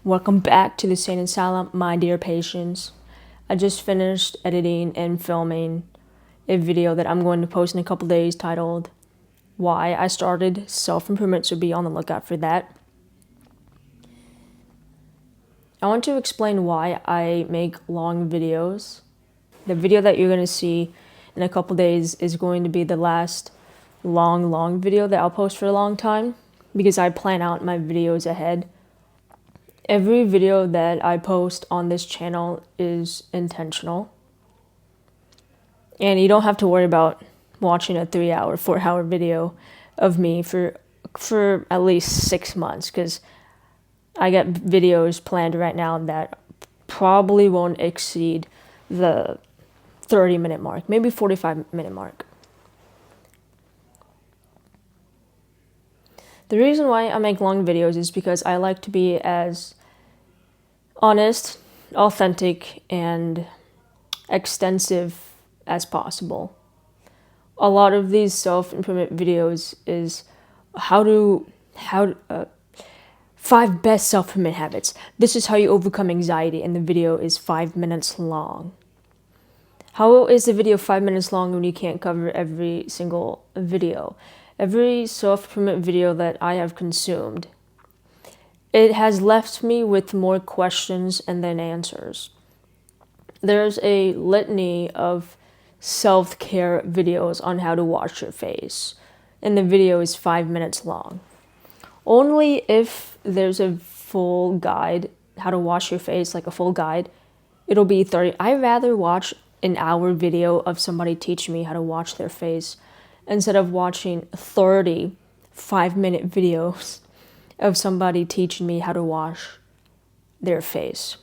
Welcome back to the Sane Asylum, my dear patients. I just finished editing and filming a video that I'm going to post in a couple days titled Why I Started Self-Improvement, so be on the lookout for that. I want to explain why I make long videos. The video that you're going to see in a couple days is going to be the last long video that I'll post for a long time because I plan out my videos ahead. Every video that I post on this channel is intentional. And you don't have to worry about watching a 3-hour, 4-hour video of me for at least 6 months, because I got videos planned right now that probably won't exceed the 30-minute mark, maybe 45-minute mark. The reason why I make long videos is because I like to be as honest, authentic, and extensive as possible. A lot of these self-improvement videos is 5 best self-improvement habits. This is how you overcome anxiety, and the video is 5 minutes long. How is the video 5 minutes long when you can't cover every single video? Every self-improvement video that I have consumed, it has left me with more questions and then answers. There's a litany of self-care videos on how to wash your face, and the video is 5 minutes long. Only if there's a full guide, how to wash your face, like a full guide, it'll be 30. I'd rather watch an hour video of somebody teaching me how to wash their face instead of watching 30 5-minute videos of somebody teaching me how to wash their face.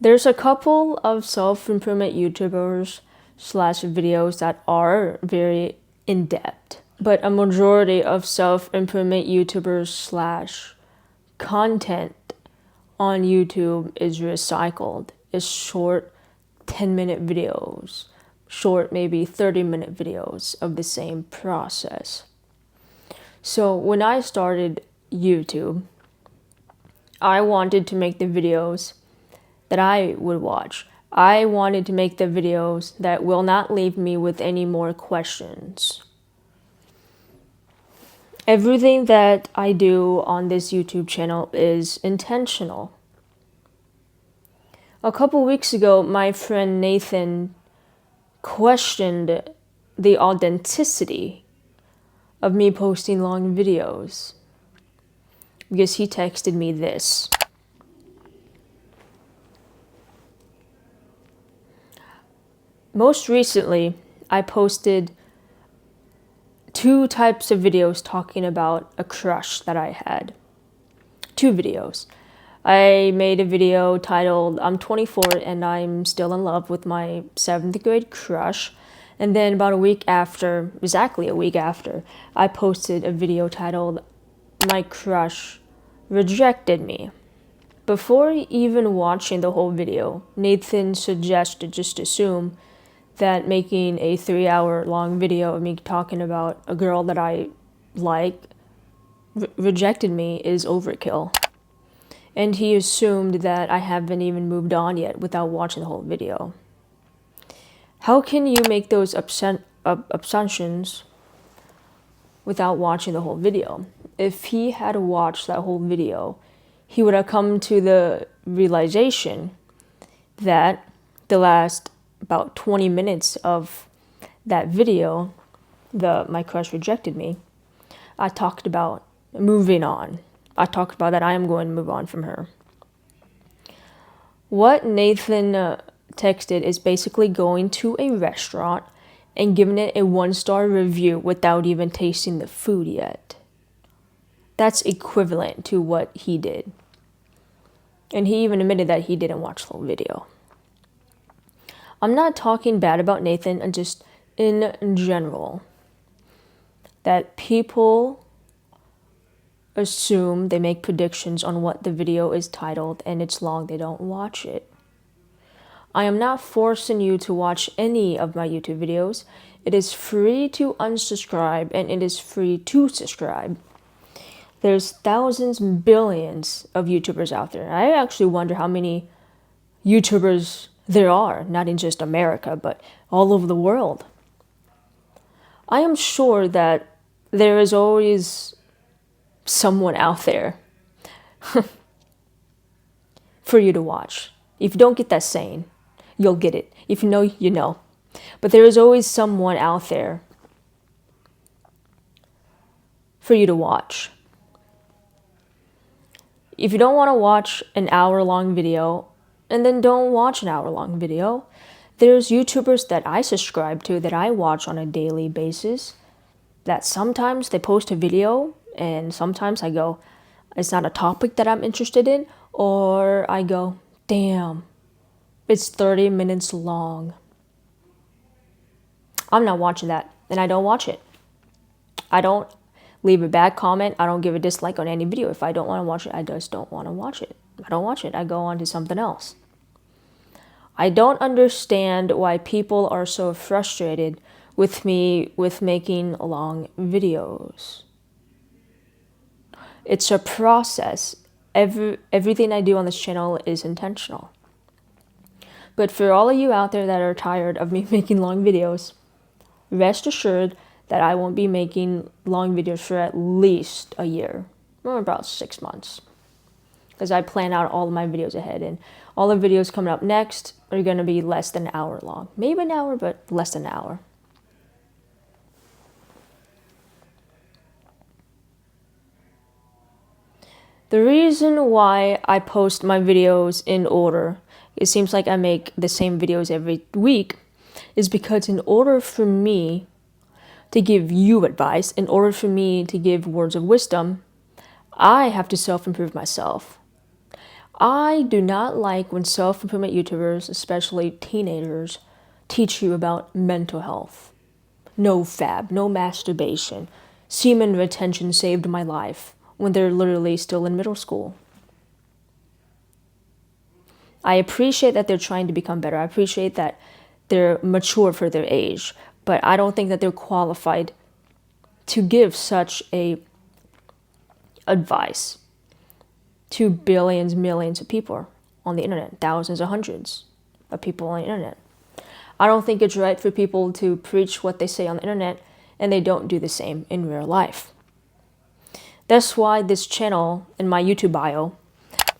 There's a couple of self-improvement YouTubers / videos that are very in-depth, but a majority of self-improvement YouTubers / content on YouTube is recycled. It's short 10-minute videos, short maybe 30-minute videos of the same process. So when I started YouTube, I wanted to make the videos that I would watch. I wanted to make the videos that will not leave me with any more questions. Everything that I do on this YouTube channel is intentional. A couple weeks ago, my friend Nathan questioned the authenticity of me posting long videos because he texted me this. Most recently, I posted 2 types of videos talking about a crush that I had. 2 videos. I made a video titled, I'm 24 and I'm still in love with my 7th grade crush. And then about exactly a week after, I posted a video titled, My Crush Rejected Me. Before even watching the whole video, Nathan suggested just assume that making a 3-hour long video of me talking about a girl that I like rejected me is overkill. And he assumed that I haven't even moved on yet without watching the whole video. How can you make those assumptions without watching the whole video? If he had watched that whole video, he would have come to the realization that the last about 20 minutes of that video, My Crush Rejected Me, I talked about moving on. I talked about that I am going to move on from her. What Nathan texted is basically going to a restaurant and giving it a 1-star review without even tasting the food yet. That's equivalent to what he did. And he even admitted that he didn't watch the whole video. I'm not talking bad about Nathan, and just in general, that people assume, they make predictions on what the video is titled, and it's long, they don't watch it. I am not forcing you to watch any of my YouTube videos. It is free to unsubscribe, and it is free to subscribe. There's thousands, billions of YouTubers out there. I actually wonder how many YouTubers there are, not in just America, but all over the world. I am sure that there is always someone out there for you to watch. If you don't get that saying, you'll get it. If you know, you know. But there is always someone out there for you to watch. If you don't want to watch an hour-long video, and then don't watch an hour-long video. There's YouTubers that I subscribe to that I watch on a daily basis that sometimes they post a video and sometimes I go, it's not a topic that I'm interested in, or I go, damn, it's 30 minutes long. I'm not watching that, and I don't watch it. I don't leave a bad comment. I don't give a dislike on any video. If I don't want to watch it, I just don't want to watch it. I don't watch it. I go on to something else. I don't understand why people are so frustrated with me with making long videos. It's a process. Everything I do on this channel is intentional. But for all of you out there that are tired of me making long videos, rest assured that I won't be making long videos for at least a year, or about 6 months. Because I plan out all of my videos ahead, and all the videos coming up next are going to be less than an hour long. Maybe an hour, but less than an hour. The reason why I post my videos in order, it seems like I make the same videos every week, is because in order for me to give you advice, in order for me to give words of wisdom, I have to self-improve myself. I do not like when self-improvement YouTubers, especially teenagers, teach you about mental health. No fab, no masturbation. Semen retention saved my life when they're literally still in middle school. I appreciate that they're trying to become better. I appreciate that they're mature for their age, but I don't think that they're qualified to give such a advice to billions, millions of people on the internet, thousands or hundreds of people on the internet. I don't think it's right for people to preach what they say on the internet and they don't do the same in real life. That's why this channel, in my YouTube bio,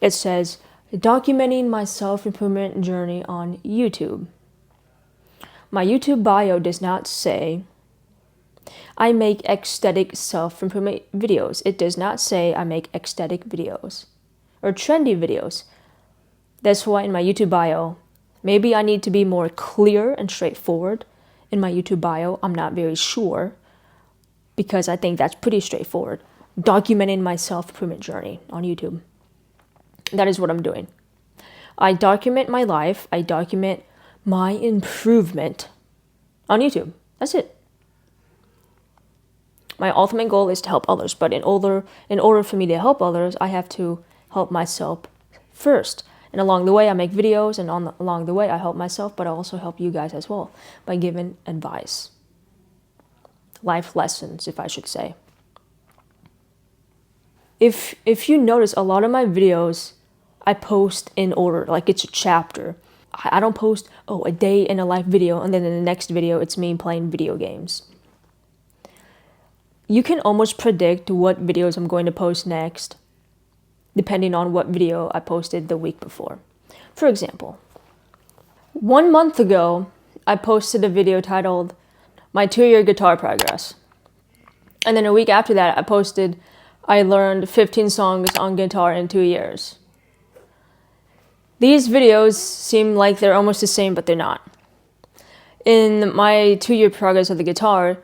it says, documenting my self-improvement journey on YouTube. My YouTube bio does not say, I make aesthetic self-improvement videos. It does not say I make aesthetic videos or trendy videos. That's why in my YouTube bio, maybe I need to be more clear and straightforward in my YouTube bio. I'm not very sure because I think that's pretty straightforward. Documenting my self-improvement journey on YouTube. That is what I'm doing. I document my life. I document my improvement on YouTube. That's it. My ultimate goal is to help others, but in order for me to help others, I have to help myself first. And along the way, I make videos, and along the way, I help myself, but I also help you guys as well by giving advice. Life lessons, if I should say. If you notice, a lot of my videos, I post in order, like it's a chapter. I don't post, a day in a life video, and then in the next video, it's me playing video games. You can almost predict what videos I'm going to post next, depending on what video I posted the week before. For example, 1 month ago, I posted a video titled, My 2-Year Guitar Progress. And then a week after that, I posted, I learned 15 songs on guitar in 2 years. These videos seem like they're almost the same, but they're not. In my 2-year progress of the guitar,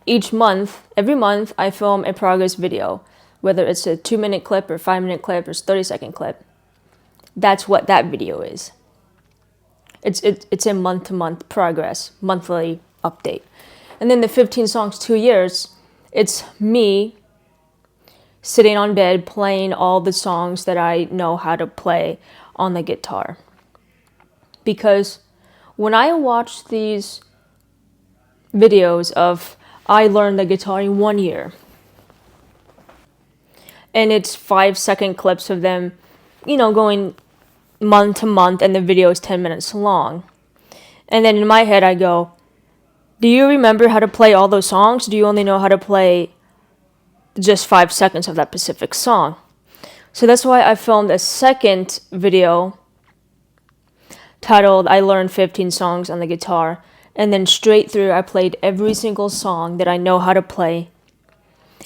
every month, I film a progress video, whether it's a 2-minute clip or 5-minute clip or 30-second clip. That's what that video is. It's a month-to-month progress, monthly update. And then the 15 songs, 2 years, it's me sitting on bed playing all the songs that I know how to play on the guitar. Because when I watch these videos of I learned the guitar in 1 year, and it's 5-second clips of them, going month to month, and the video is 10 minutes long. And then in my head, I go, do you remember how to play all those songs? Do you only know how to play just 5 seconds of that specific song? So that's why I filmed a second video titled I Learned 15 Songs on the Guitar. And then straight through, I played every single song that I know how to play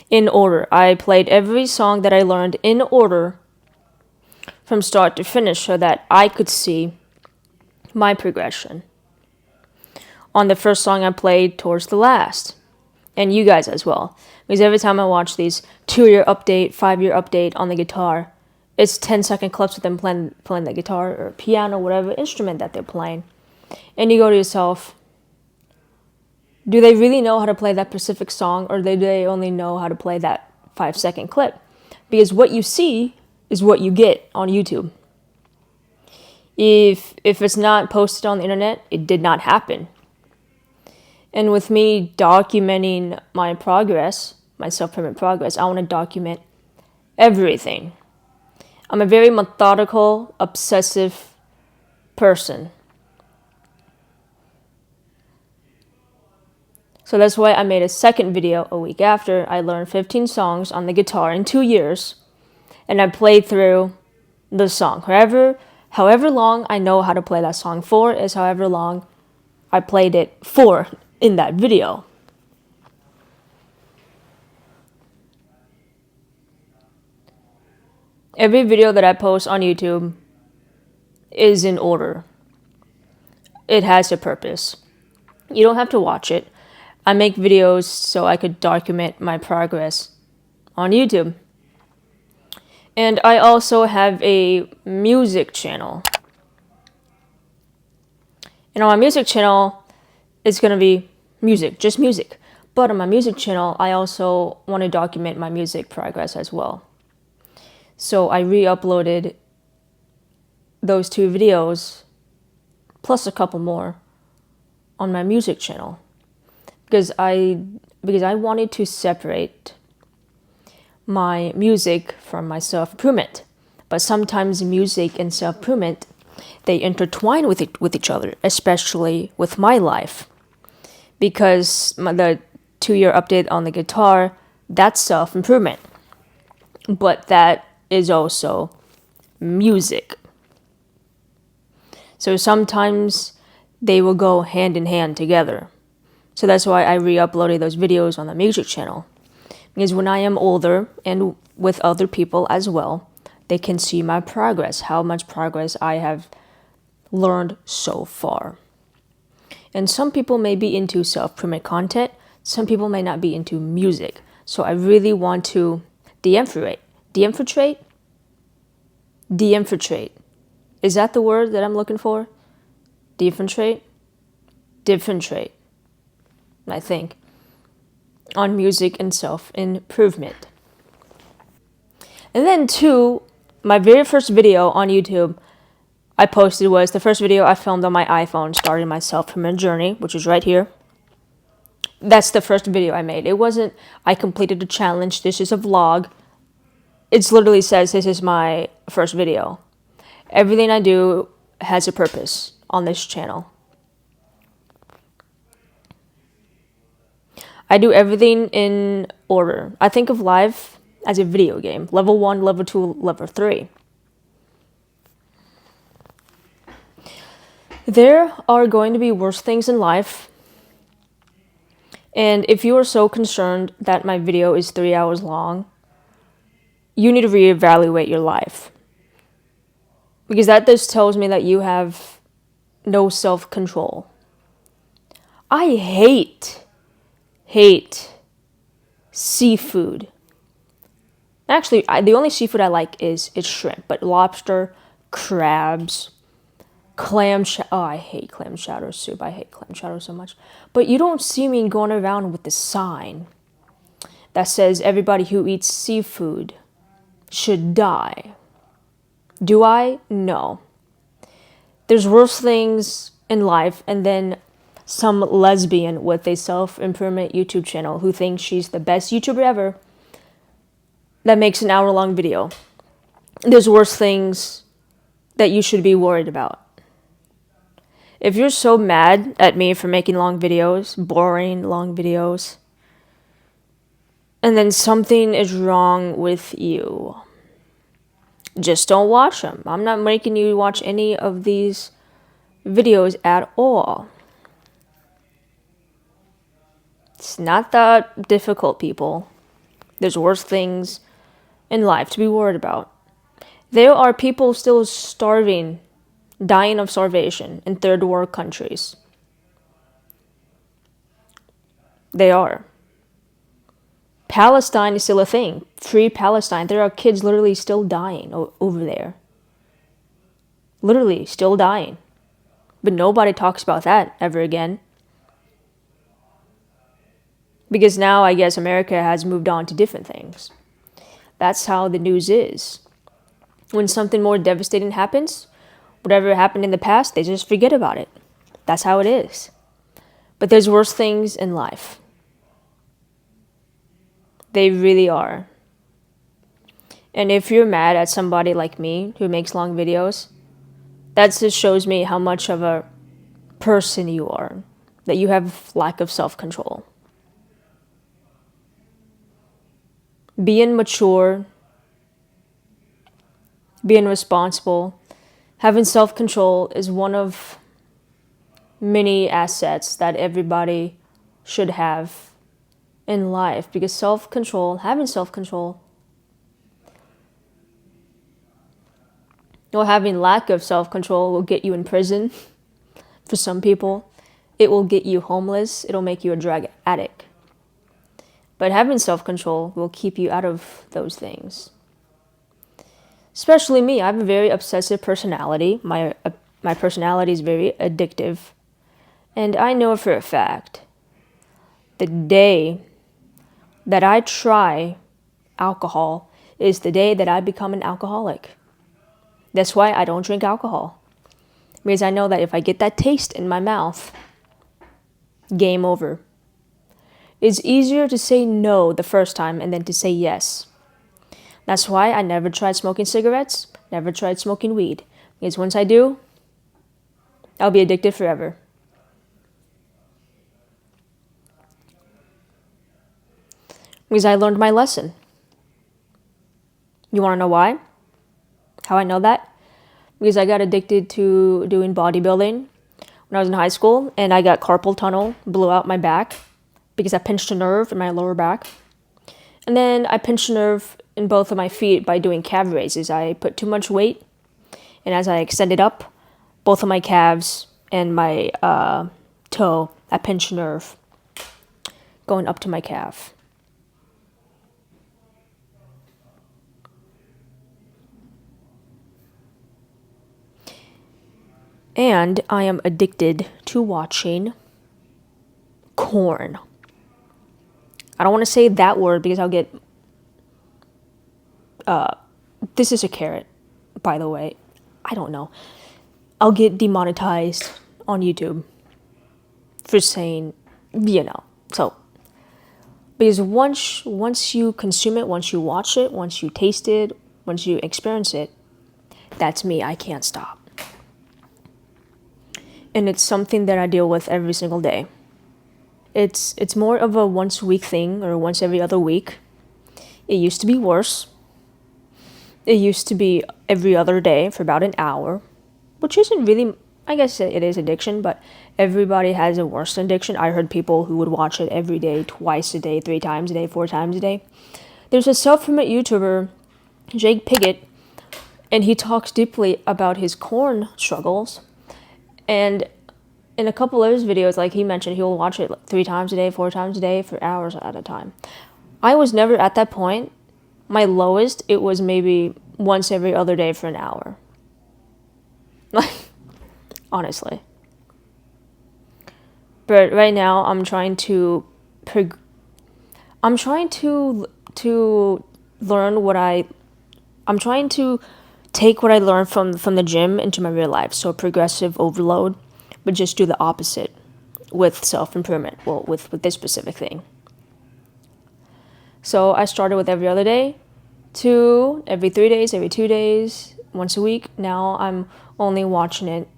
in order. I played every song that I learned in order from start to finish so that I could see my progression on the first song I played towards the last. And you guys as well. Because every time I watch these 2-year update, 5-year update on the guitar, it's 10-second clips of them playing the guitar or piano, whatever instrument that they're playing. And you go to yourself, do they really know how to play that specific song, or do they only know how to play that 5-second clip? Because what you see is what you get on YouTube. If it's not posted on the internet, it did not happen. And with me documenting my progress, my self-improvement progress, I want to document everything. I'm a very methodical, obsessive person. So that's why I made a second video a week after I learned 15 songs on the guitar in 2 years. And I played through the song. However long I know how to play that song for is however long I played it for in that video. Every video that I post on YouTube is in order. It has a purpose. You don't have to watch it. I make videos so I could document my progress on YouTube. And I also have a music channel. And on my music channel, it's going to be music, just music. But on my music channel, I also want to document my music progress as well. So I re-uploaded those 2 videos, plus a couple more, on my music channel. Because I wanted to separate my music from my self-improvement. But sometimes music and self-improvement, they intertwine with each other, especially with my life. Because the 2-year update on the guitar, that's self-improvement. But that is also music. So sometimes they will go hand in hand together. So that's why I re-uploaded those videos on the music channel. Because when I am older and with other people as well, they can see my progress, how much progress I have learned so far. And some people may be into self-improvement content. Some people may not be into music. So I really want to de-infiltrate. Is that the word that I'm looking for? De-infiltrate? Differentiate, I think, on music and self-improvement. And then 2, my very first video on YouTube I posted was the first video I filmed on my iPhone starting my self-improvement journey, which is right here. That's the first video I made. It wasn't, I completed a challenge, this is a vlog. It literally says this is my first video. Everything I do has a purpose on this channel. I do everything in order. I think of life as a video game. Level 1, level 2, level 3. There are going to be worse things in life. And if you are so concerned that my video is 3 hours long, you need to reevaluate your life. Because that just tells me that you have no self-control. I hate seafood. Actually, the only seafood I like is shrimp. But lobster, crabs, clam chowder. Oh, I hate clam chowder soup. I hate clam chowder so much. But you don't see me going around with the sign that says everybody who eats seafood should die. Do I? No. There's worse things in life, and then some lesbian with a self-improvement YouTube channel who thinks she's the best YouTuber ever that makes an hour-long video. There's worse things that you should be worried about. If you're so mad at me for making long videos, boring long videos, and then something is wrong with you, just don't watch them. I'm not making you watch any of these videos at all. It's not that difficult, people. There's worse things in life to be worried about. There are people still starving, dying of starvation in third world countries. They are. Palestine is still a thing. Free Palestine. There are kids literally still dying over there. Literally still dying. But nobody talks about that ever again. Because now I guess America has moved on to different things. That's how the news is. When something more devastating happens, whatever happened in the past, they just forget about it. That's how it is. But there's worse things in life. They really are. And if you're mad at somebody like me who makes long videos, that just shows me how much of a person you are, that you have lack of self-control. Being mature, being responsible, having self-control is one of many assets that everybody should have in life, because having self-control, or having lack of self-control will get you in prison. For some people, it will get you homeless. It'll make you a drug addict. But having self-control will keep you out of those things. Especially me, I have a very obsessive personality. My personality is very addictive. And I know for a fact, the day that I try alcohol is the day that I become an alcoholic. That's why I don't drink alcohol. Because I know that if I get that taste in my mouth, game over. It's easier to say no the first time and then to say yes. That's why I never tried smoking cigarettes, never tried smoking weed. Because once I do, I'll be addicted forever. Because I learned my lesson. You want to know why? How I know that? Because I got addicted to doing bodybuilding when I was in high school, and I got carpal tunnel, blew out my back because I pinched a nerve in my lower back. And then I pinched a nerve in both of my feet by doing calf raises. I put too much weight, and as I extended up both of my calves and my toe, I pinched a nerve going up to my calf. And I am addicted to watching corn. I don't want to say that word because I'll get... this is a carrot, by the way. I don't know. I'll get demonetized on YouTube for saying, So, because once you consume it, once you watch it, once you taste it, once you experience it, that's me. I can't stop. And it's something that I deal with every single day. It's more of a once a week thing or once every other week. It used to be worse. It used to be every other day for about an hour, which isn't really, I guess it is addiction, but everybody has a worse addiction. I heard people who would watch it every day, twice a day, 3 times a day, 4 times a day. There's a self-made YouTuber, Jake Piggott, and he talks deeply about his corn struggles. And in a couple of his videos, like he mentioned, he'll watch it 3 times a day, 4 times a day for hours at a time. I was never at that point. My lowest, it was maybe once every other day for an hour. Like, honestly. But right now, I'm trying to learn what I'm trying to take what I learned from the gym into my real life. So progressive overload, but just do the opposite with self-improvement. Well, with this specific thing. So I started with every other day, to every 3 days, every 2 days, once a week. Now I'm only watching it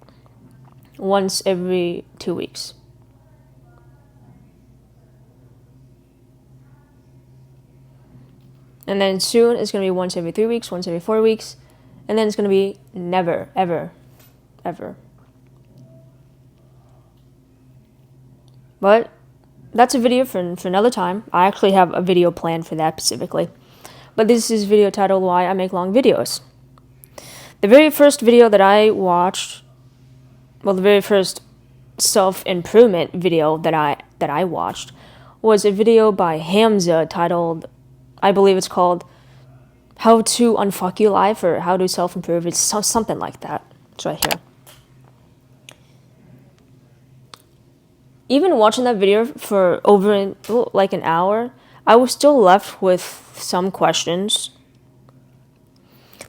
once every 2 weeks. And then soon it's going to be once every 3 weeks, once every 4 weeks. And then it's going to be never, ever, ever. But that's a video for another time. I actually have a video planned for that specifically. But this is a video titled Why I Make Long Videos. The very first video that I watched, well, the very first self-improvement video that I watched was a video by Hamza titled, I believe it's called How to Unfuck Your Life or How to Self-Improve. It's something like that. It's right here. Even watching that video for over like an hour, I was still left with some questions.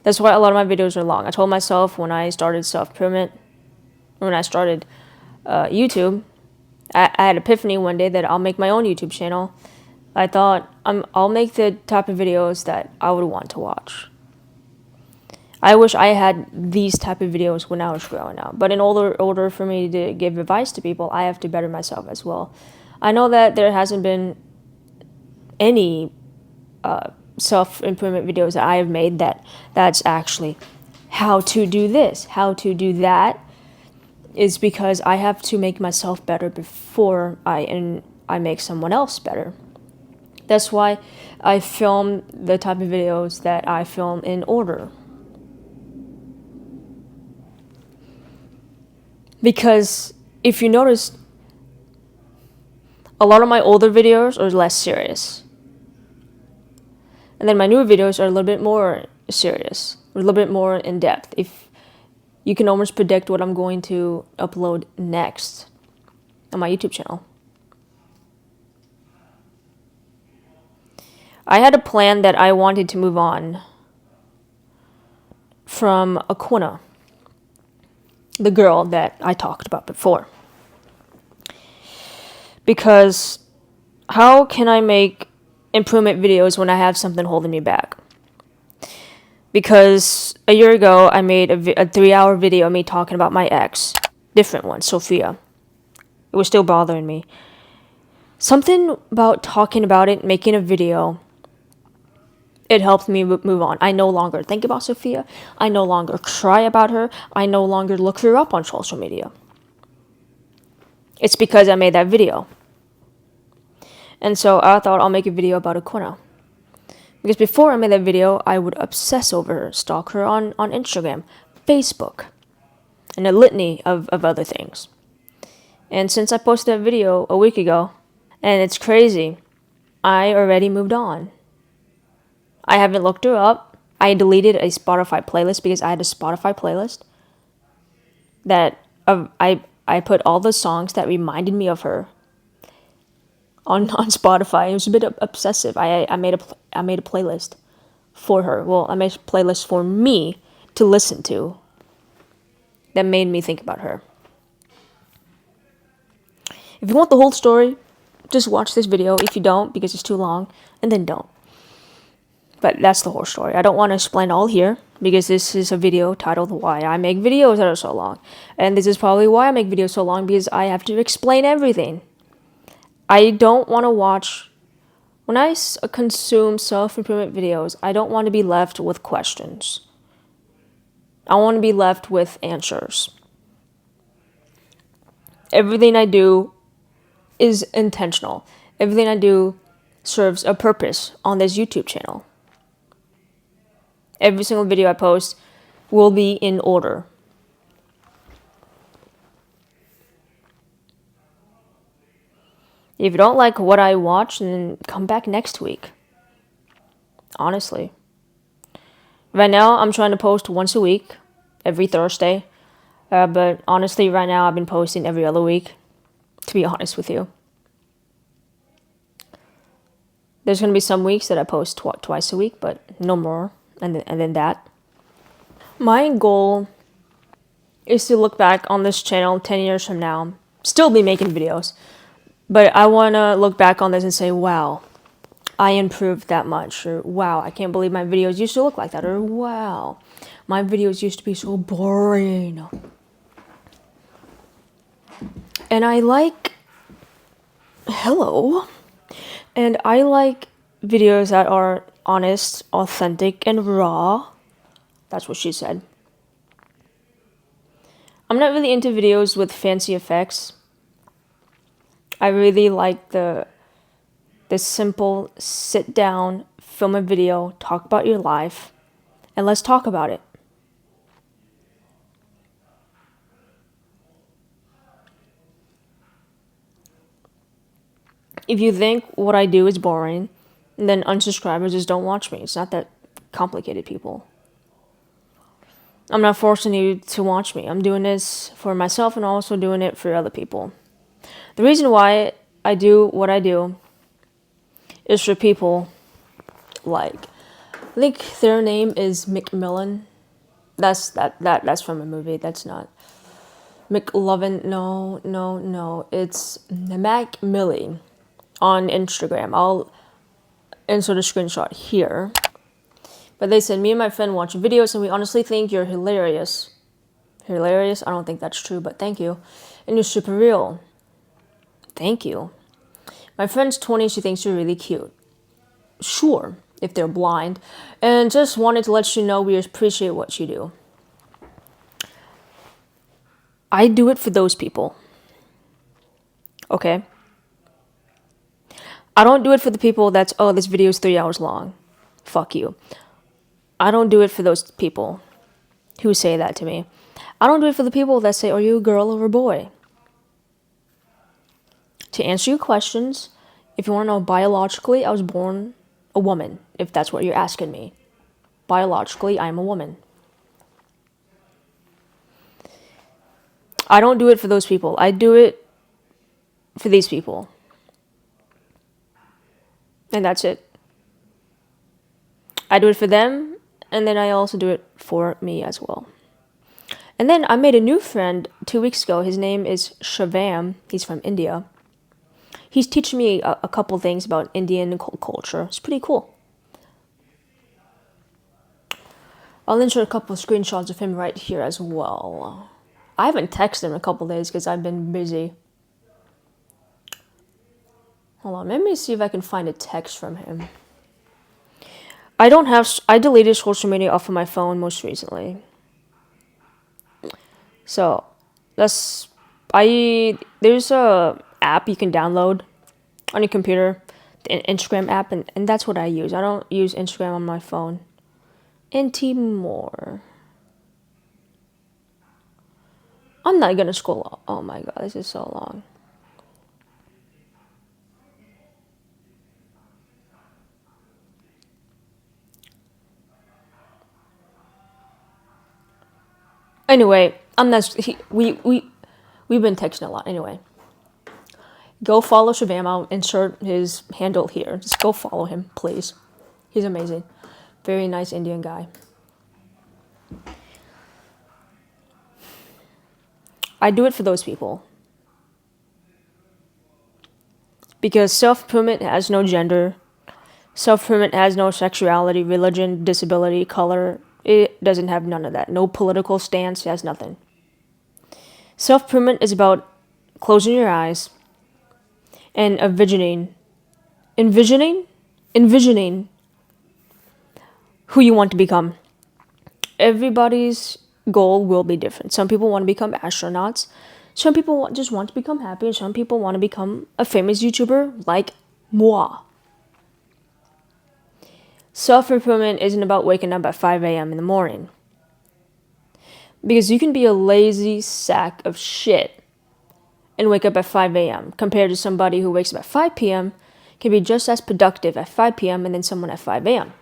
That's why a lot of my videos are long. I told myself when I started self-improvement, when I started YouTube, I had an epiphany one day that I'll make my own YouTube channel. I thought I'll make the type of videos that I would want to watch. I wish I had these type of videos when I was growing up. But in order for me to give advice to people, I have to better myself as well. I know that there hasn't been any self-improvement videos that I have made that's actually how to do this, how to do that, is because I have to make myself better before I make someone else better. That's why I film the type of videos that I film in order. Because if you notice, a lot of my older videos are less serious. And then my newer videos are a little bit more serious, a little bit more in depth. If you can almost predict what I'm going to upload next on my YouTube channel. I had a plan that I wanted to move on from Aquina, the girl that I talked about before. Because how can I make improvement videos when I have something holding me back? Because a year ago I made a 3-hour video of me talking about my ex, different one, Sophia. It was still bothering me. Something about talking about it, making a video, it helped me move on. I no longer think about Sophia. I no longer cry about her. I no longer look her up on social media. It's because I made that video. And so I thought I'll make a video about Aquina. Because before I made that video, I would obsess over her, stalk her on Instagram, Facebook, and a litany of other things. And since I posted that video a week ago, and it's crazy, I already moved on. I haven't looked her up. I deleted a Spotify playlist because I had a Spotify playlist that I put all the songs that reminded me of her on Spotify. It was a bit obsessive. I made a playlist for her. Well, I made a playlist for me to listen to that made me think about her. If you want the whole story, just watch this video. If you don't, because it's too long, and then don't. But that's the whole story. I don't want to explain all here because this is a video titled Why I Make Videos That Are So Long. And this is probably why I make videos so long, because I have to explain everything. I don't want to watch... When I consume self-improvement videos, I don't want to be left with questions. I want to be left with answers. Everything I do is intentional. Everything I do serves a purpose on this YouTube channel. Every single video I post will be in order. If you don't like what I watch, then come back next week. Honestly. Right now, I'm trying to post once a week, every Thursday. But honestly, right now, I've been posting every other week, to be honest with you. There's going to be some weeks that I post twice a week, but no more. And then that. My goal is to look back on this channel 10 years from now, still be making videos, but I want to look back on this and say, wow, I improved that much, or wow, I can't believe my videos used to look like that, or wow, my videos used to be so boring. And I like, hello, and I like videos that are honest, authentic, and raw. That's what she said. I'm not really into videos with fancy effects. I really like the simple sit down, film a video, talk about your life, and let's talk about it. If you think what I do is boring, then unsubscribe or just don't watch me. It's not that complicated, people. I'm not forcing you to watch me. I'm doing this for myself and also doing it for other people. The reason why I do what I do is for people like, I think their name is McMillan. That's from a movie. That's not McLovin. No. It's Mac Millie on Instagram. I'll insert a screenshot here. But they said, me and my friend watch videos and we honestly think you're hilarious. Hilarious? I don't think that's true, but thank you. And you're super real. Thank you. My friend's 20, she thinks you're really cute. Sure, if they're blind. And just wanted to let you know we appreciate what you do. I do it for those people. Okay? I don't do it for the people that's, oh, this video is 3 hours long. Fuck you. I don't do it for those people who say that to me. I don't do it for the people that say, are you a girl or a boy? To answer your questions, if you want to know biologically, I was born a woman, if that's what you're asking me. Biologically, I am a woman. I don't do it for those people. I do it for these people. And that's it. I do it for them, and then I also do it for me as well. And then I made a new friend 2 weeks ago. His name is Shivam. He's from India. He's teaching me a couple things about Indian culture. It's pretty cool. I'll insert a couple of screenshots of him right here as well. I haven't texted him in a couple of days because I've been busy. Hold on, let me see if I can find a text from him. I deleted social media off of my phone most recently. So, there's a app you can download on your computer, the Instagram app, and that's what I use. I don't use Instagram on my phone anymore. I'm not gonna scroll up. Oh my god, this is so long. Anyway, we've been texting a lot. Anyway, go follow Shivam. I'll insert his handle here. Just go follow him, please. He's amazing. Very nice Indian guy. I do it for those people. Because self-improvement has no gender. Self-improvement has no sexuality, religion, disability, color. It doesn't have none of that. No political stance. It has nothing. Self-improvement is about closing your eyes and envisioning who you want to become. Everybody's goal will be different. Some people want to become astronauts. Some people just want to become happy. And some people want to become a famous YouTuber like moi. Self-improvement isn't about waking up at 5 a.m. in the morning. Because you can be a lazy sack of shit and wake up at 5 a.m. compared to somebody who wakes up at 5 p.m. can be just as productive at 5 p.m. and then someone at 5 a.m.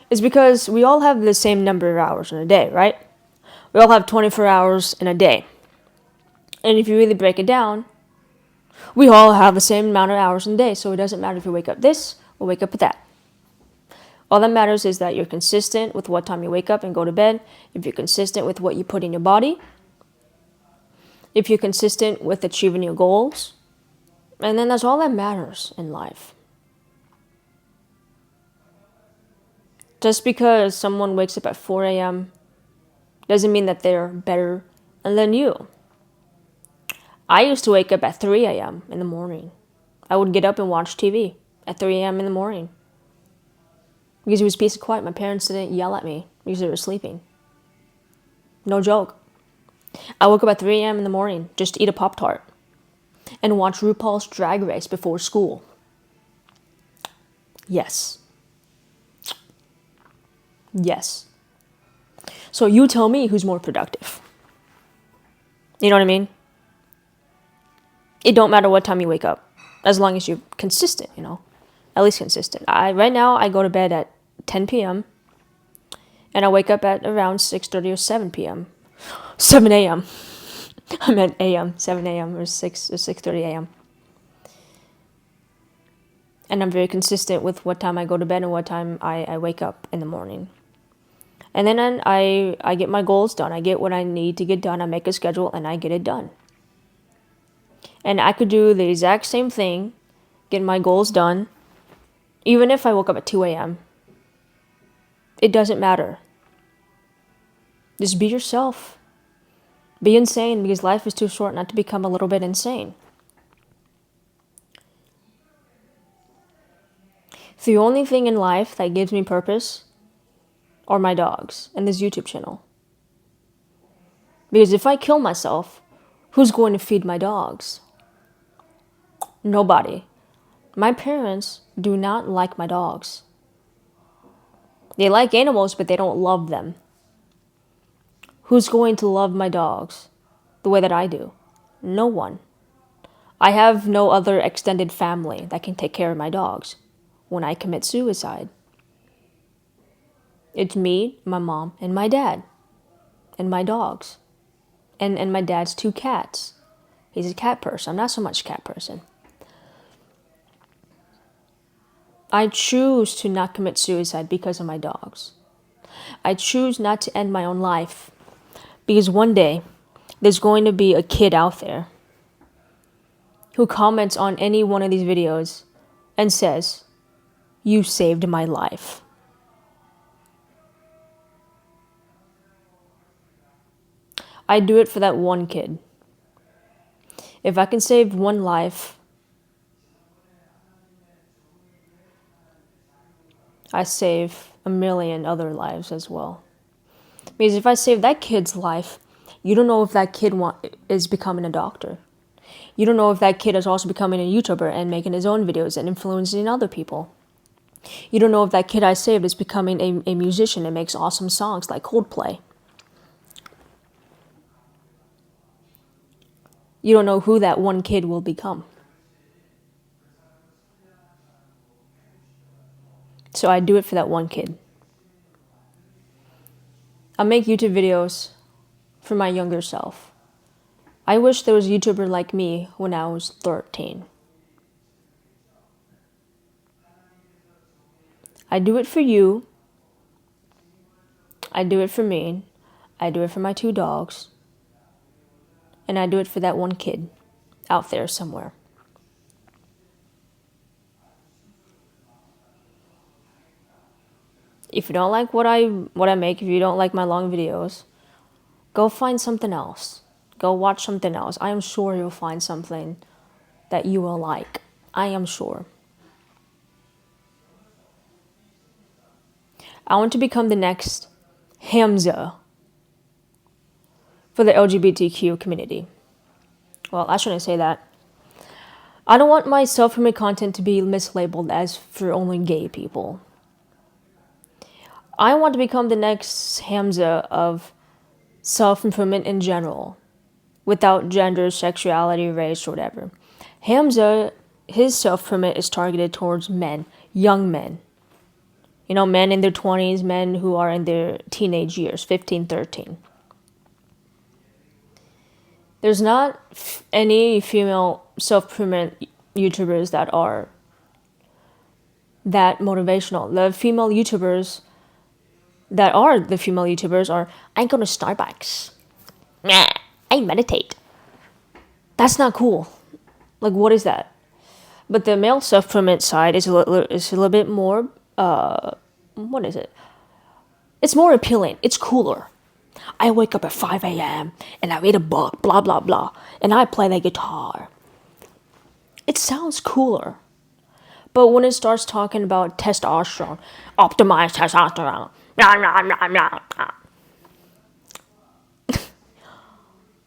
It's because we all have the same number of hours in a day, right? We all have 24 hours in a day. And if you really break it down, we all have the same amount of hours in a day, so it doesn't matter if you wake up this or wake up with that. All that matters is that you're consistent with what time you wake up and go to bed, if you're consistent with what you put in your body, if you're consistent with achieving your goals, and then that's all that matters in life. Just because someone wakes up at 4 a.m. doesn't mean that they're better than you. I used to wake up at 3 a.m. in the morning. I would get up and watch TV at 3 a.m. in the morning. Because it was peace and quiet. My parents didn't yell at me because they were sleeping. No joke. I woke up at 3 a.m. in the morning just to eat a Pop-Tart and watch RuPaul's Drag Race before school. Yes. Yes. So you tell me who's more productive. You know what I mean? It don't matter what time you wake up, as long as you're consistent, at least consistent. Right now I go to bed at 10 p.m. and I wake up at around 6:30 or 7 p.m. 7 a.m. I meant a.m. 7 a.m. or 6:30 a.m. And I'm very consistent with what time I go to bed and what time I wake up in the morning. And then I get my goals done. I get what I need to get done. I make a schedule and I get it done. And I could do the exact same thing, get my goals done, even if I woke up at 2 a.m. It doesn't matter. Just be yourself. Be insane, because life is too short not to become a little bit insane. The only thing in life that gives me purpose are my dogs and this YouTube channel. Because if I kill myself, who's going to feed my dogs? Nobody. My parents do not like my dogs. They like animals, but they don't love them. Who's going to love my dogs the way that I do? No one. I have no other extended family that can take care of my dogs when I commit suicide. It's me, my mom, and my dad, and my dogs, and my dad's 2 cats. He's a cat person. I'm not so much a cat person. I choose to not commit suicide because of my dogs. I choose not to end my own life because one day there's going to be a kid out there who comments on any one of these videos and says, "You saved my life." I do it for that one kid. If I can save one life, I save a million other lives as well. Because if I save that kid's life, you don't know if that kid is becoming a doctor. You don't know if that kid is also becoming a YouTuber and making his own videos and influencing other people. You don't know if that kid I saved is becoming a musician and makes awesome songs like Coldplay. You don't know who that one kid will become. So I do it for that one kid. I make YouTube videos for my younger self. I wish there was a YouTuber like me when I was 13. I do it for you. I do it for me. I do it for my 2 dogs. And I do it for that one kid out there somewhere. If you don't like what I make, if you don't like my long videos, go find something else. Go watch something else. I am sure you'll find something that you will like. I am sure. I want to become the next Hamza for the LGBTQ community. Well, I shouldn't say that. I don't want my self-improvement content to be mislabeled as for only gay people. I want to become the next Hamza of self-improvement in general, without gender, sexuality, race, or whatever. Hamza, his self-improvement is targeted towards men, young men. Men in their 20s, men who are in their teenage years, 15, 13. There's not any female self-improvement YouTubers that are that motivational. The female YouTubers are, I go to Starbucks. Nah, I meditate. That's not cool. Like, what is that? But the male self-improvement side is a little bit more, what is it? It's more appealing. It's cooler. I wake up at 5 a.m. and I read a book, blah, blah, blah, and I play the guitar. It sounds cooler. But when it starts talking about testosterone, optimized testosterone,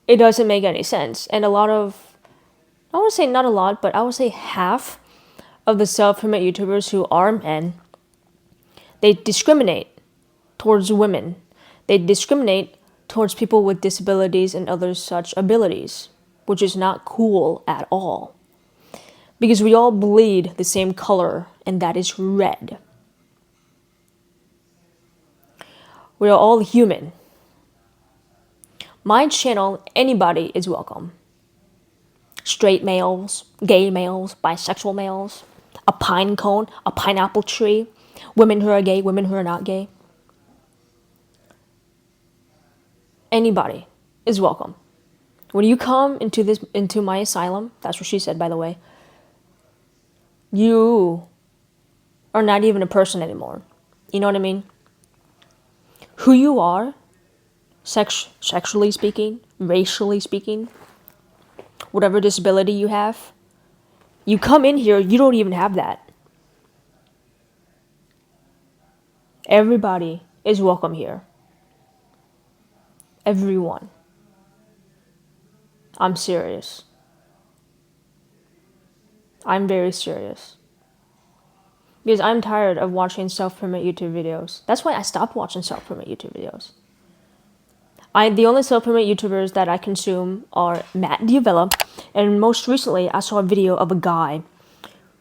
it doesn't make any sense. And a lot of, I would say not a lot, but I would say half of the self-promote YouTubers who are men, they discriminate towards women. They discriminate towards people with disabilities and other such abilities, which is not cool at all. Because we all bleed the same color, and that is red. We are all human. My channel, anybody is welcome. Straight males, gay males, bisexual males, a pine cone, a pineapple tree, women who are gay, women who are not gay. Anybody is welcome. When you come into my asylum, that's what she said, by the way, you are not even a person anymore. You know what I mean? Who you are, sexually speaking, racially speaking, whatever disability you have, you come in here, you don't even have that. Everybody is welcome here. Everyone. I'm serious. I'm very serious. Because I'm tired of watching self-promote YouTube videos. That's why I stopped watching self-promote YouTube videos. The only self-promote YouTubers that I consume are Matt D'Avella, and most recently I saw a video of a guy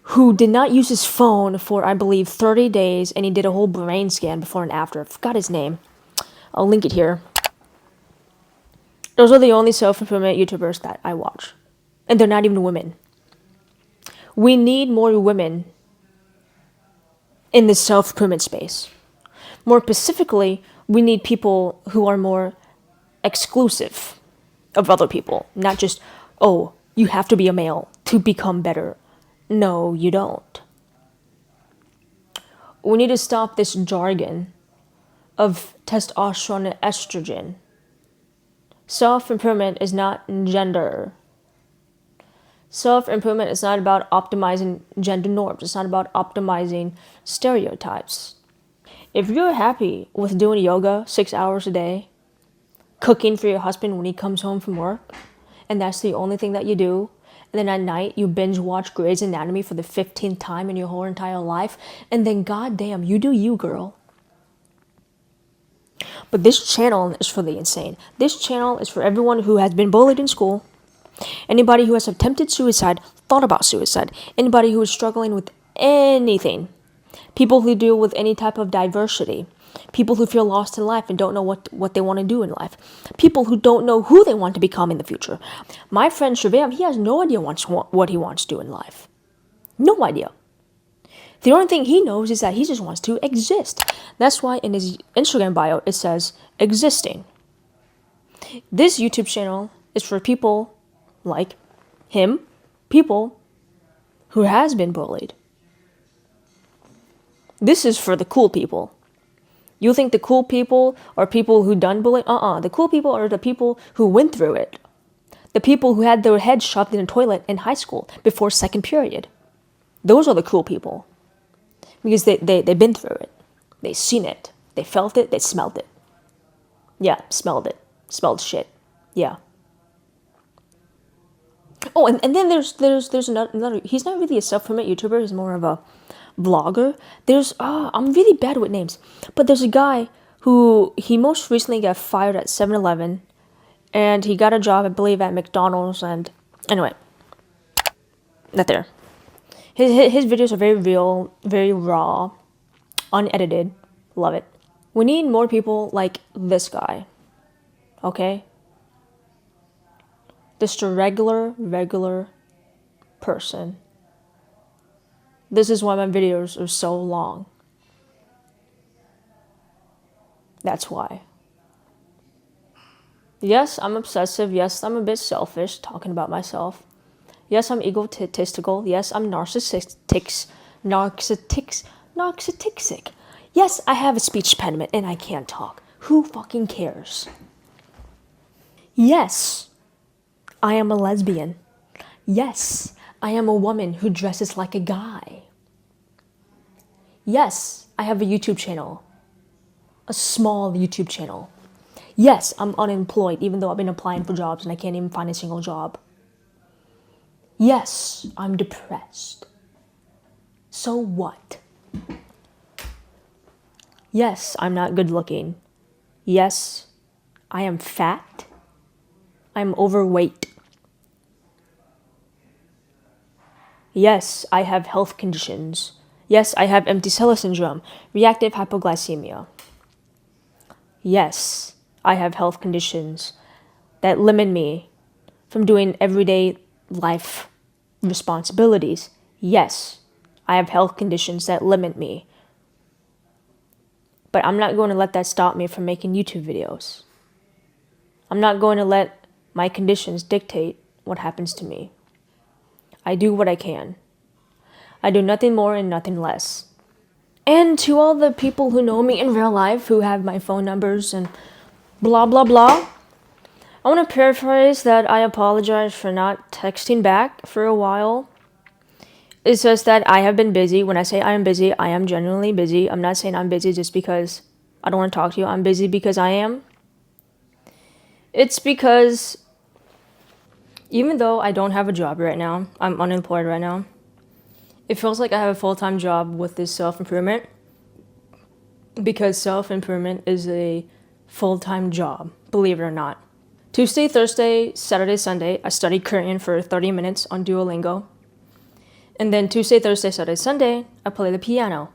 who did not use his phone for, I believe, 30 days, and he did a whole brain scan before and after. I forgot his name. I'll link it here. Those are the only self-promote YouTubers that I watch. And they're not even women. We need more women in the self-promote space. More specifically, we need people who are more exclusive of other people. Not just, oh, you have to be a male to become better. No, you don't. We need to stop this jargon of testosterone and estrogen. Self-improvement is not gender. Self-improvement is not about optimizing gender norms. It's not about optimizing stereotypes. If you're happy with doing yoga 6 hours a day, cooking for your husband when he comes home from work, and that's the only thing that you do, and then at night you binge watch Grey's Anatomy for the 15th time in your whole entire life, and then goddamn, you do you, girl. But this channel is for the insane. This channel is for everyone who has been bullied in school, anybody who has attempted suicide, thought about suicide, anybody who is struggling with anything, people who deal with any type of diversity, people who feel lost in life and don't know what they want to do in life, people who don't know who they want to become in the future. My friend Shavam, he has no idea what he wants to do in life. No idea. The only thing he knows is that he just wants to exist. That's why in his Instagram bio it says existing. This YouTube channel is for people like him, people who has been bullied. This is for the cool people. You think the cool people are people who done bullying? The cool people are the people who went through it. The people who had their heads shoved in a toilet in high school before second period. Those are the cool people. Because they've been through it. They've seen it. They felt it. They smelled it. Yeah, smelled it. Smelled shit. Yeah. Oh, and then there's another. He's not really a self-promote YouTuber. He's more of a vlogger. I'm really bad with names, but there's a guy who he most recently got fired at 7-Eleven, and he got a job, I believe, at McDonald's. And anyway, not there. His videos are very real, very raw, unedited. Love it. We need more people like this guy. Okay? Just a regular person. This is why my videos are so long. That's why. Yes, I'm obsessive. Yes, I'm a bit selfish, talking about myself. Yes, I'm egotistical. Yes, I'm narcissistic. Yes, I have a speech impediment and I can't talk. Who fucking cares? Yes, I am a lesbian. Yes, I am a woman who dresses like a guy. Yes, I have a YouTube channel. A small YouTube channel. Yes, I'm unemployed even though I've been applying for jobs and I can't even find a single job. Yes, I'm depressed. So what? Yes, I'm not good looking. Yes, I am fat. I'm overweight. Yes, I have health conditions. Yes, I have empty stomach syndrome, reactive hypoglycemia. Yes, I have health conditions that limit me from doing everyday life responsibilities. Yes, I have health conditions that limit me. But I'm not going to let that stop me from making YouTube videos. I'm not going to let my conditions dictate what happens to me. I do what I can. I do nothing more and nothing less. And to all the people who know me in real life, who have my phone numbers and blah blah blah, I want to paraphrase that I apologize for not texting back for a while. It's just that I have been busy. When I say I am busy, I am genuinely busy. I'm not saying I'm busy just because I don't want to talk to you. I'm busy because I am. It's because even though I don't have a job right now, I'm unemployed right now, it feels like I have a full-time job with this self-improvement, because self-improvement is a full-time job, believe it or not. Tuesday, Thursday, Saturday, Sunday, I study Korean for 30 minutes on Duolingo. And then Tuesday, Thursday, Saturday, Sunday, I play the piano.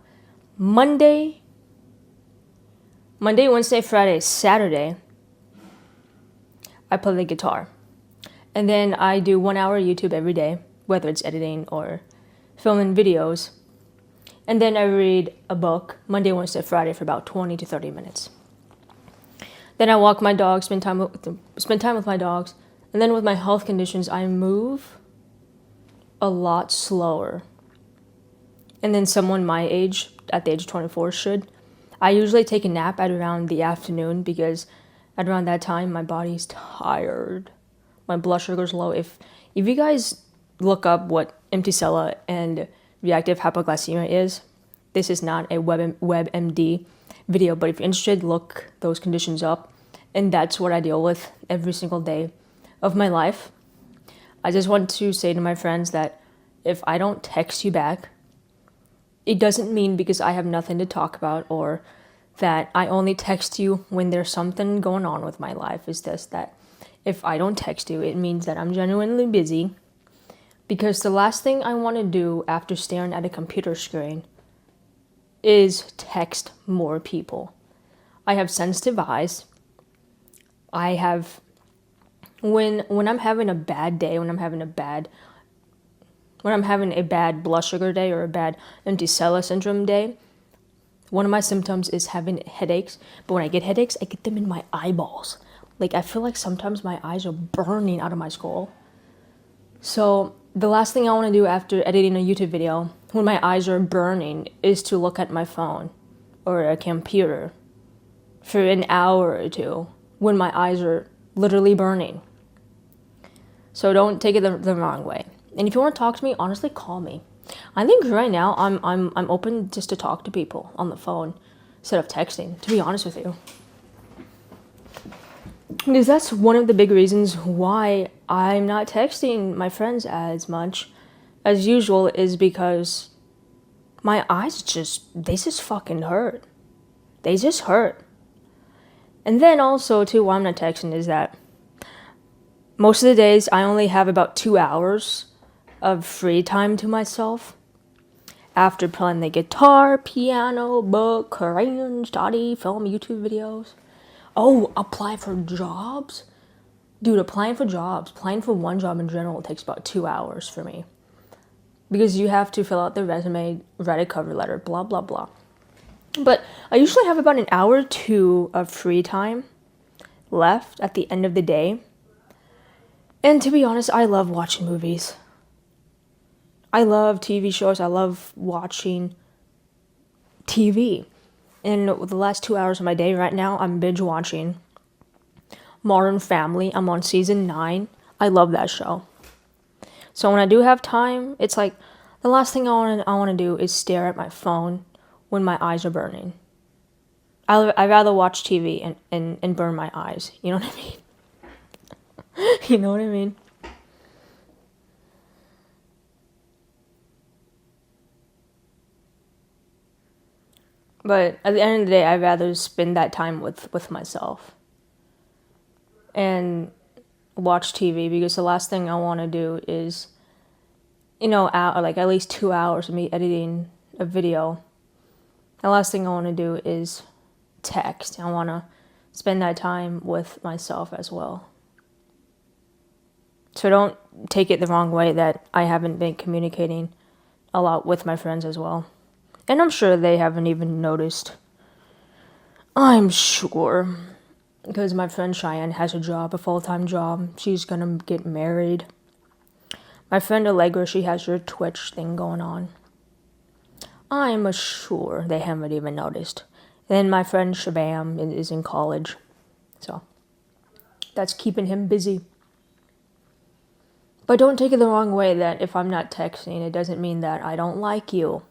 Monday, Wednesday, Friday, Saturday, I play the guitar. And then I do 1 hour YouTube every day, whether it's editing or filming videos. And then I read a book Monday, Wednesday, Friday for about 20 to 30 minutes. Then I walk my dog, spend time with my dogs. And then with my health conditions, I move a lot slower. And then someone my age, at the age of 24, should. I usually take a nap at around the afternoon because at around that time, my body's tired. My blood sugar's low. If you guys look up what empty sella and reactive hypoglycemia is, this is not a WebMD video, but if you're interested, look those conditions up. And that's what I deal with every single day of my life. I just want to say to my friends that if I don't text you back, it doesn't mean because I have nothing to talk about or that I only text you when there's something going on with my life. It's just that if I don't text you, it means that I'm genuinely busy, because the last thing I want to do after staring at a computer screen is text more people. I have sensitive eyes. When I'm having a bad day, when I'm having a bad blood sugar day or a bad empty sella syndrome day, one of my symptoms is having headaches. But when I get headaches, I get them in my eyeballs. Like, I feel like sometimes my eyes are burning out of my skull. So the last thing I want to do after editing a YouTube video, when my eyes are burning, is to look at my phone or a computer for an hour or two when my eyes are literally burning. So don't take it the wrong way. And if you want to talk to me, honestly, call me. I think right now I'm open just to talk to people on the phone instead of texting, to be honest with you. Because that's one of the big reasons why I'm not texting my friends as much as usual, is because my eyes they just fucking hurt. They just hurt. And then also, too, why I'm not texting is that most of the days I only have about 2 hours of free time to myself after playing the guitar, piano, book, Korean, study, film, YouTube videos. Oh, apply for jobs? Dude, applying for one job in general takes about 2 hours for me. Because you have to fill out the resume, write a cover letter, blah, blah, blah. But I usually have about an hour or two of free time left at the end of the day. And to be honest, I love watching movies. I love TV shows. I love watching TV. in the last 2 hours of my day right now, I'm binge watching Modern Family. I'm on season 9. I love that show. So when I do have time, it's like the last thing I want to do is stare at my phone when my eyes are burning. I'd rather watch TV and burn my eyes. You know what I mean? You know what I mean? But at the end of the day, I'd rather spend that time with myself and watch TV, because the last thing I want to do is, like at least 2 hours of me editing a video. The last thing I want to do is text. I want to spend that time with myself as well. So don't take it the wrong way that I haven't been communicating a lot with my friends as well. And I'm sure they haven't even noticed. I'm sure. Because my friend Cheyenne has a full-time job. She's gonna get married. My friend Allegra, she has her Twitch thing going on. I'm sure they haven't even noticed. And my friend Shabam is in college. So that's keeping him busy. But don't take it the wrong way that if I'm not texting, it doesn't mean that I don't like you.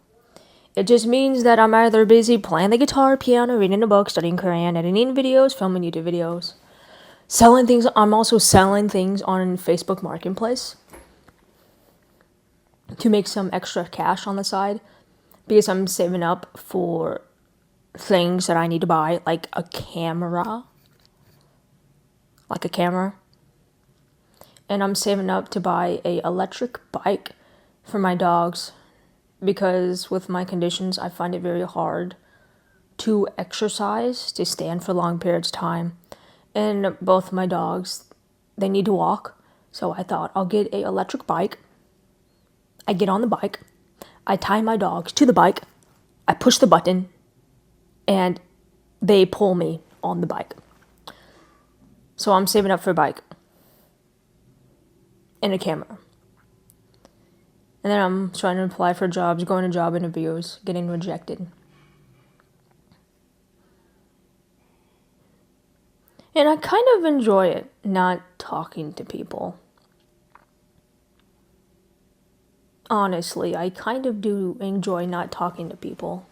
It just means that I'm either busy playing the guitar, piano, reading a book, studying Korean, editing videos, filming YouTube videos, selling things. I'm also selling things on Facebook Marketplace to make some extra cash on the side, because I'm saving up for things that I need to buy, like a camera. And I'm saving up to buy a electric bike for my dogs, because with my conditions, I find it very hard to exercise, to stand for long periods of time. And both my dogs, they need to walk. So I thought I'll get a electric bike. I get on the bike. I tie my dogs to the bike. I push the button. And they pull me on the bike. So I'm saving up for a bike. And a camera. And then I'm trying to apply for jobs, going to job interviews, getting rejected. And I kind of enjoy it, not talking to people. Honestly, I kind of do enjoy not talking to people.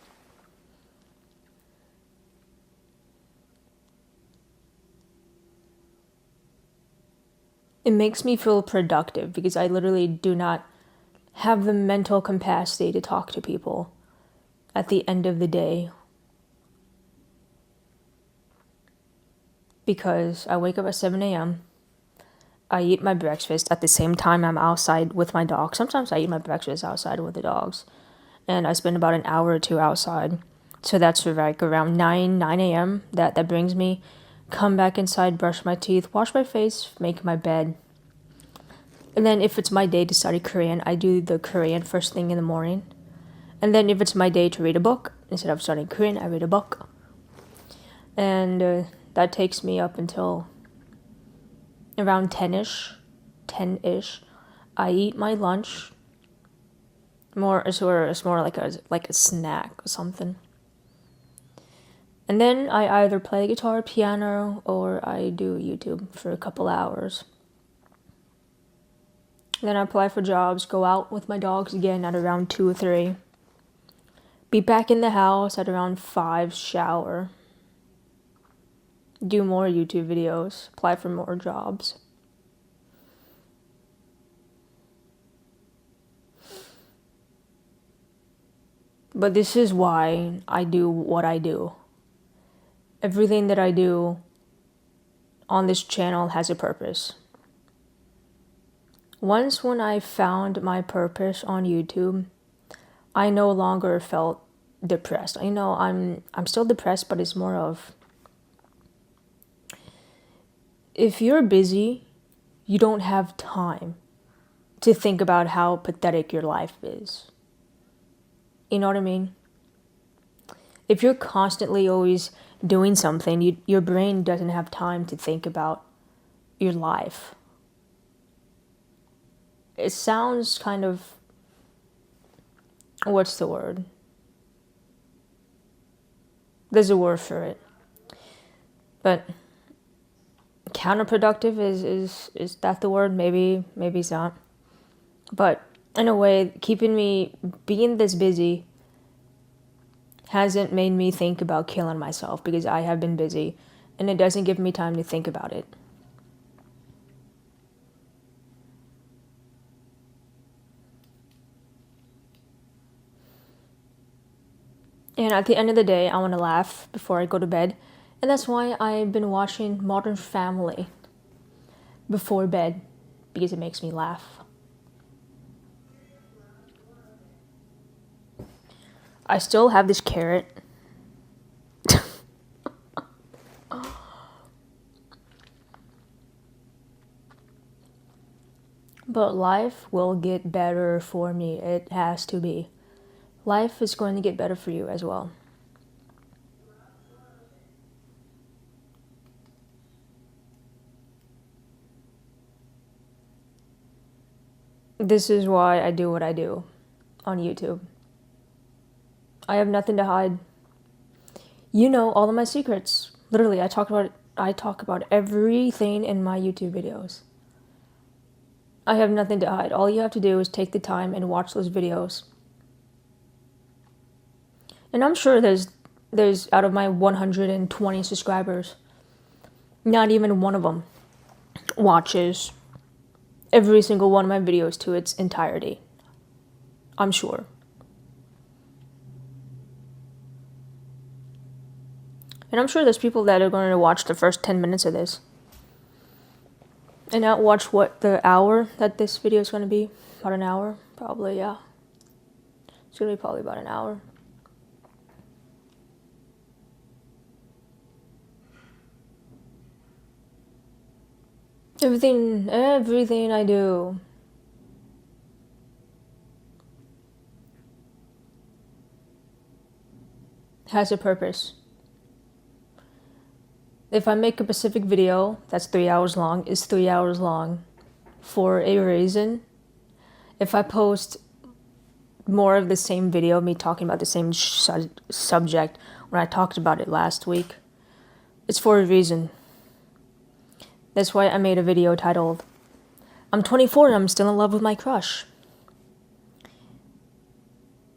It makes me feel productive, because I literally do not have the mental capacity to talk to people at the end of the day. Because I wake up at 7 a.m., I eat my breakfast at the same time I'm outside with my dog. Sometimes I eat my breakfast outside with the dogs. And I spend about an hour or two outside. So that's for like around 9 a.m. That brings me. Come back inside, brush my teeth, wash my face, make my bed. And then if it's my day to study Korean, I do the Korean first thing in the morning. And then if it's my day to read a book, instead of studying Korean, I read a book. And that takes me up until around 10ish. I eat my lunch. It's more like a snack or something. And then I either play guitar, piano, or I do YouTube for a couple hours. Then I apply for jobs, go out with my dogs again at around 2 or 3. Be back in the house at around 5, shower. Do more YouTube videos, apply for more jobs. But this is why I do what I do. Everything that I do on this channel has a purpose. Once when I found my purpose on YouTube, I no longer felt depressed. I know I'm still depressed, but it's more of, if you're busy, you don't have time to think about how pathetic your life is. You know what I mean? If you're constantly always doing something, your brain doesn't have time to think about your life. It sounds kind of, what's the word? There's a word for it. But counterproductive is that the word? Maybe it's not. But in a way, keeping me being this busy hasn't made me think about killing myself because I have been busy and it doesn't give me time to think about it. And at the end of the day, I want to laugh before I go to bed. And that's why I've been watching Modern Family before bed because it makes me laugh. I still have this carrot. But life will get better for me. It has to be. Life is going to get better for you as well. This is why I do what I do on YouTube. I have nothing to hide. You know all of my secrets. Literally, I talk about everything in my YouTube videos. I have nothing to hide. All you have to do is take the time and watch those videos. And I'm sure there's out of my 120 subscribers, not even one of them watches every single one of my videos to its entirety. I'm sure. And I'm sure there's people that are going to watch the first 10 minutes of this and not watch the hour that this video is going to be. About an hour? Probably, yeah. It's going to be probably about an hour. Everything I do has a purpose. If I make a specific video that's 3 hours long, it's 3 hours long for a reason. If I post more of the same video, me talking about the same subject when I talked about it last week, it's for a reason. That's why I made a video titled, I'm 24 and I'm still in love with my crush.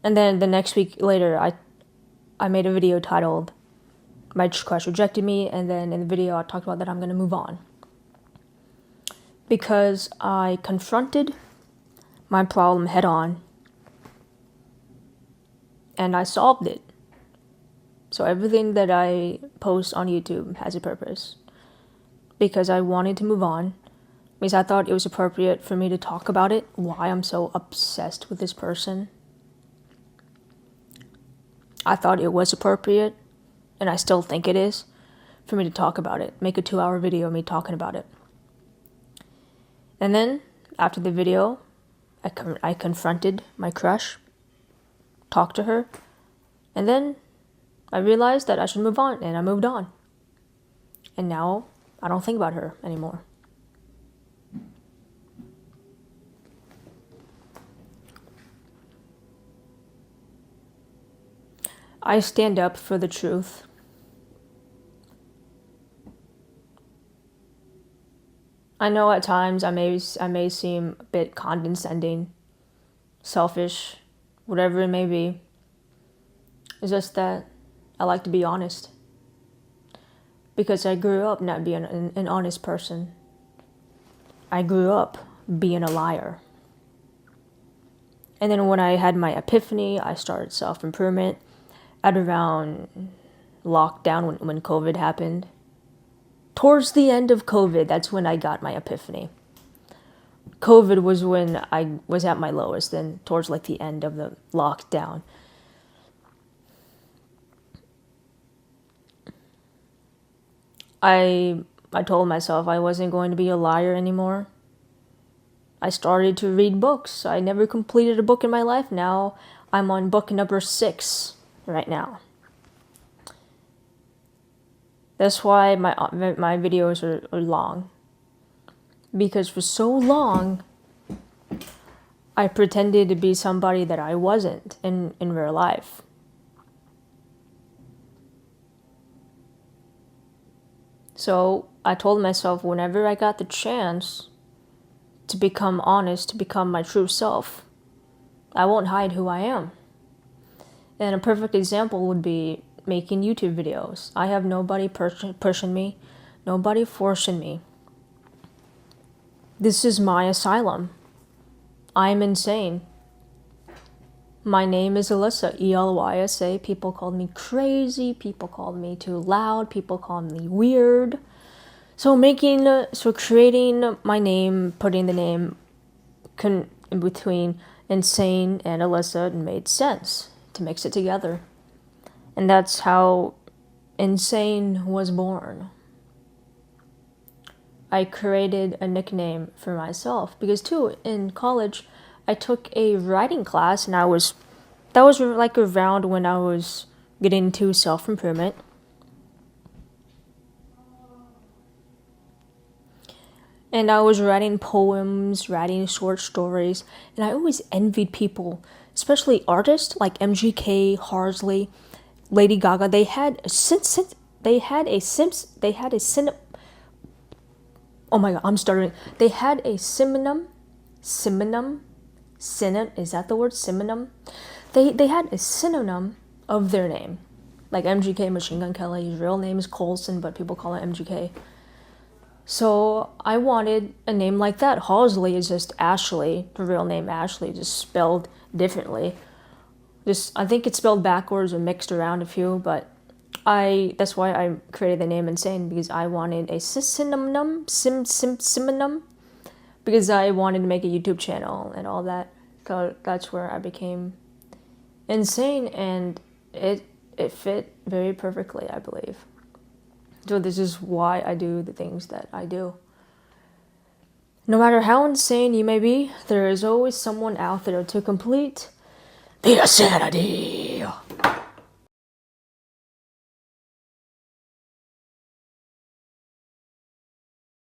And then the next week later, I made a video titled, My Crush Rejected Me, and then in the video I talked about that I'm going to move on. Because I confronted my problem head on, and I solved it. So everything that I post on YouTube has a purpose. Because I wanted to move on, because I thought it was appropriate for me to talk about it, why I'm so obsessed with this person. I thought it was appropriate, and I still think it is, for me to talk about it. Make a 2-hour video of me talking about it. And then, after the video, I confronted my crush, talked to her, and then I realized that I should move on, and I moved on. And now, I don't think about her anymore. I stand up for the truth. I know at times I may seem a bit condescending, selfish, whatever it may be. It's just that I like to be honest. Because I grew up not being an honest person. I grew up being a liar. And then when I had my epiphany, I started self-improvement at around lockdown when COVID happened. Towards the end of COVID, that's when I got my epiphany. COVID was when I was at my lowest, then towards like the end of the lockdown. I told myself I wasn't going to be a liar anymore. I started to read books. I never completed a book in my life. Now I'm on book number 6 right now. That's why my videos are long. Because for so long, I pretended to be somebody that I wasn't in real life. So I told myself whenever I got the chance to become honest, to become my true self, I won't hide who I am. And a perfect example would be making YouTube videos. I have nobody pushing me, nobody forcing me. This is my asylum. I'm insane. My name is Elyssa, Elysa. People called me crazy, people called me too loud, people called me weird. So creating my name, putting the name in between insane and Elyssa made sense to mix it together. And that's how Insane was born. I created a nickname for myself because too in college I took a writing class and that was like around when I was getting into self-improvement. And I was writing poems, writing short stories, and I always envied people, especially artists like MGK, Halsey, Lady Gaga. They had a oh my god, I'm stuttering. They had a synonym, is that the word, synonym? They had a synonym of their name. Like MGK, Machine Gun Kelly, his real name is Coulson, but people call it MGK. So I wanted a name like that. Halsey is just Ashley, the real name Ashley, just spelled differently. I think it's spelled backwards or mixed around a few, but that's why I created the name Insane, because I wanted a synonym, because I wanted to make a YouTube channel and all that. So that's where I became Insane, and it fit very perfectly, I believe. So this is why I do the things that I do. No matter how insane you may be, there is always someone out there to complete the insanity.